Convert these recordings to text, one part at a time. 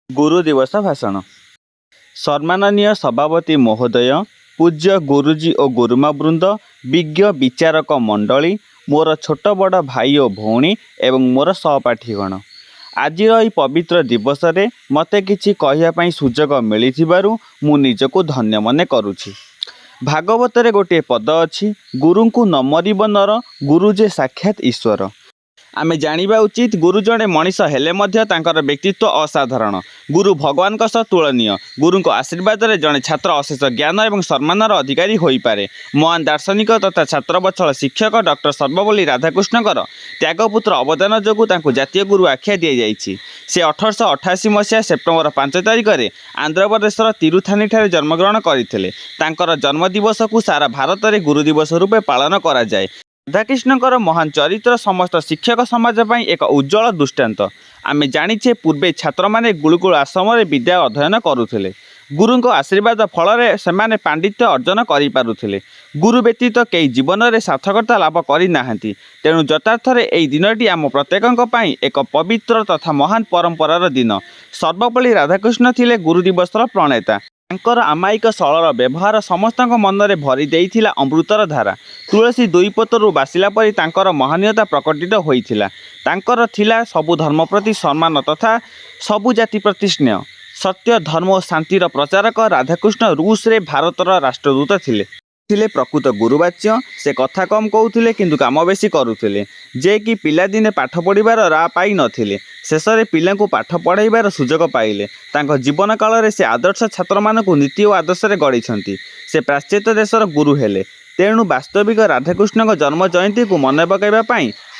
गुरु दिवस भाषण। सम्माननीय सभापति महोदय, पूज्य गुरुजी और गुरुमा वृंद, विज्ञ विचारक मंडली, मोर छोट बड़ भाई और भौणी एवं मोर सहपाठीगण, आज पवित्र दिवस रे मते किछि कहिया सुजोग मिलिथिबारु मु निजको धन्य मने करुछि। भागवत रे गोटे पद अछि, गुरु को न मरिब नर, गुरु जे साक्षात ईश्वर। आमे जानिबा उचित गुरु जड़े मनीष हेले मध्य तांकर व्यक्तित्व असाधारण। गुरु भगवान सह तुलनीय। गुरु को आशीर्वाद रे जड़े छात्र अशेष ज्ञान और सम्मानर अधिकारी होई पारे। महान दार्शनिक तथा छात्रवत्सल शिक्षक डॉक्टर सर्वपल्ली राधाकृष्णकर त्यागपुत्र अवदान जोगु तांको जातीय गुरु आख्या दी जाइछि। से 1888 मसीहा सेप्टेम्बर 5 तारिख में आंध्र प्रदेशर तिरुथानी ठारे जन्मग्रहण करथिले। तांकर जन्मदिवस को सारा भारत में गुरु दिवस रूपे पालन करा जाए। राधाकृष्णकर महान चरित्र समस्त शिक्षक समाज पर एक उज्जवल दृष्टांत। आमे जानिछे पूर्वे छात्र माने गुरुकुल आश्रम विद्या अध्ययन करुथिले। गुरु को आशीर्वाद फल से पांडित्य अर्जन करि पारुथिले। गुरु व्यतीत कई जीवन में सार्थकता लाभ करि नाहंती। तेणु यथार्थ एई दिनटी आम प्रत्येकଙ୍କ ପାଇଁ एक पवित्र तथा महान परंपरार दिन। सर्वपल्ली राधाकृष्ण थिले गुरु दिवसर प्रणेता। तांकर आमायिक सरल व्यवहार समस्त मन में भरी देइथिला अमृतर धारा। तुलसी दुई पतरु बासिला परी तांकर महानीयता प्रकटित होइथिला। तांकर थिला सबु धर्म प्रति सम्मान तथा सबु जाति प्रति स्नेह। सत्य धर्म और शांतिर प्रचारक राधाकृष्ण रूस रे भारतर राष्ट्रदूत थिले प्रकृत गुरुवाच्य। से कथा कम कहूथिले किंतु काम बेसी करुथिले। जे कि पिलादिने पाठ पढ़िबार राह पाई नथिले, शेषरे पिलांकु पाठ पढ़ाइबार सुजोग पाइले। तांको जीवन काल रे से आदर्श छात्र मानकु नीति और आदर्श रे गढ़िछंती। से प्राच्यत देशर गुरु हेले। तेणु वास्तविक राधाकृष्ण जन्म जयंती को मन पकाइबा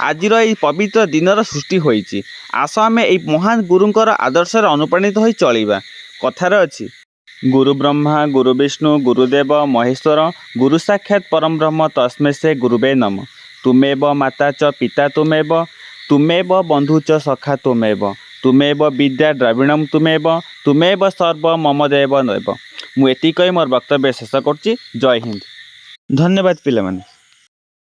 आजिर यह पवित्र दिनर सृष्टि होइछि। आस आमे एई महान गुरुंकर आदर्श रे अनुप्राणित होई चलिबा। कथार अछि, गुरु ब्रह्मा गुरु विष्णु गुरुदेव महेश्वर, गुरु साक्षात परम ब्रह्म तस्मै से गुरुवे नमः। तुमेव माता च पिता तुमेव, तुमेव बंधु च सखा तुमेव, तुमेव विद्या द्रविणम तुमेव, तुमेव सर्व मम देव देव। मु एति कहि मोर वक्तव्य शेष करछि। जय हिंद। धन्यवाद पिलामाने।